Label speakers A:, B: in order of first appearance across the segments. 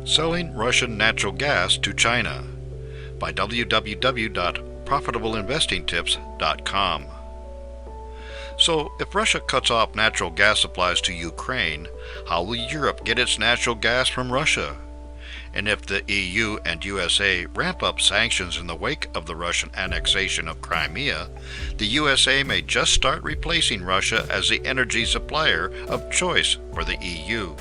A: Selling Russian Natural Gas to China by www.profitableinvestingtips.com. So, if Russia cuts off natural gas supplies to Ukraine, how will Europe get its natural gas from Russia? And if the EU and USA ramp up sanctions in the wake of the Russian annexation of Crimea, the USA may just start replacing Russia as the energy supplier of choice for the EU.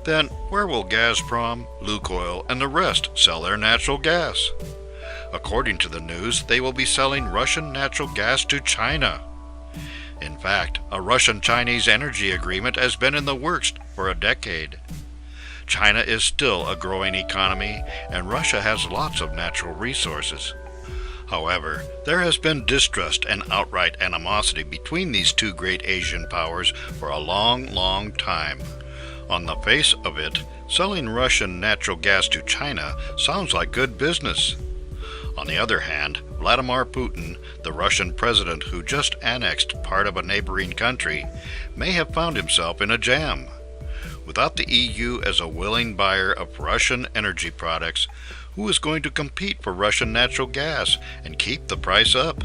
A: Then, where will Gazprom, Lukoil, and the rest sell their natural gas? According to the news, they will be selling Russian natural gas to China. In fact, a Russian-Chinese energy agreement has been in the works for a decade. China is still a growing economy, and Russia has lots of natural resources. However, there has been distrust and outright animosity between these two great Asian powers for a long time. On the face of it, selling Russian natural gas to China sounds like good business. On the other hand, Vladimir Putin, the Russian president who just annexed part of a neighboring country, may have found himself in a jam. Without the EU as a willing buyer of Russian energy products, who is going to compete for Russian natural gas and keep the price up?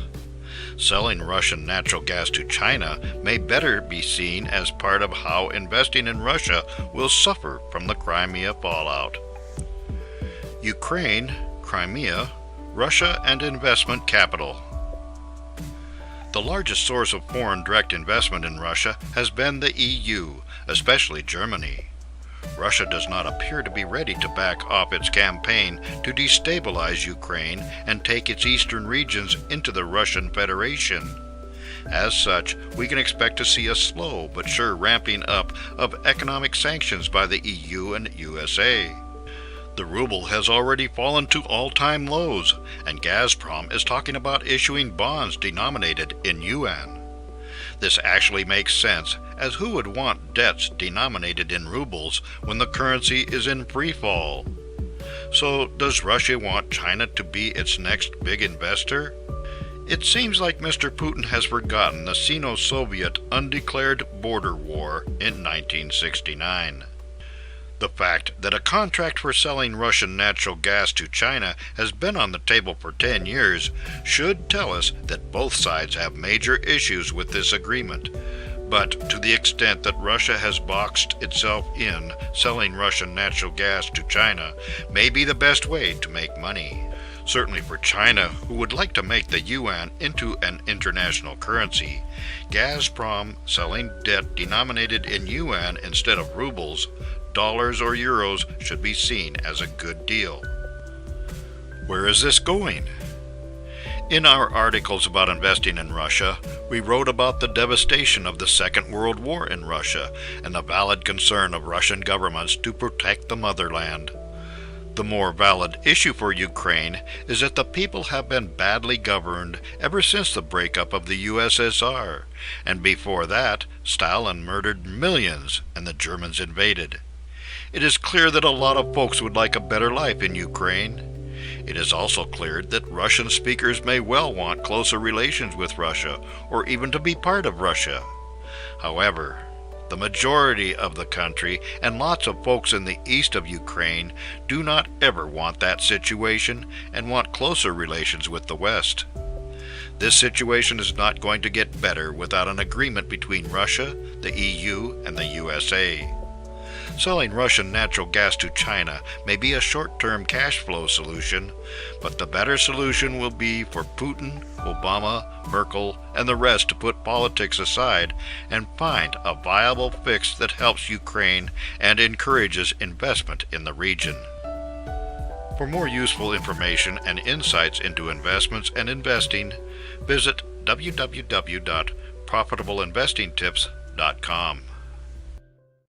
A: Selling Russian natural gas to China may better be seen as part of how investing in Russia will suffer from the Crimea fallout. Ukraine, Crimea, Russia and investment capital. The largest source of foreign direct investment in Russia has been the EU, especially Germany. Russia does not appear to be ready to back off its campaign to destabilize Ukraine and take its eastern regions into the Russian Federation. As such, we can expect to see a slow but sure ramping up of economic sanctions by the EU and USA. The ruble has already fallen to all-time lows, and Gazprom is talking about issuing bonds denominated in yuan. This actually makes sense, as who would want debts denominated in rubles when the currency is in free fall? So, does Russia want China to be its next big investor? It seems like Mr. Putin has forgotten the Sino-soviet undeclared border war in 1969. The fact that a contract for selling Russian natural gas to China has been on the table for 10 years should tell us that both sides have major issues with this agreement. But to the extent that Russia has boxed itself in, selling Russian natural gas to China may be the best way to make money. Certainly for China, who would like to make the yuan into an international currency, Gazprom selling debt denominated in yuan instead of rubles, dollars or euros should be seen as a good deal. Where is this going? In our articles about investing in Russia, we wrote about the devastation of the Second World War in Russia and the valid concern of Russian governments to protect the motherland. The more valid issue for Ukraine is that the people have been badly governed ever since the breakup of the USSR, and before that, Stalin murdered millions and the Germans invaded. It is clear that a lot of folks would like a better life in Ukraine. It is also clear that Russian speakers may well want closer relations with Russia, or even to be part of Russia. However, the majority of the country and lots of folks in the east of Ukraine do not ever want that situation and want closer relations with the West. This situation is not going to get better without an agreement between Russia, the EU, and the USA. Selling Russian natural gas to China may be a short-term cash flow solution, but the better solution will be for Putin, Obama, Merkel, and the rest to put politics aside and find a viable fix that helps Ukraine and encourages investment in the region. For more useful information and insights into investments and investing, visit www.profitableinvestingtips.com.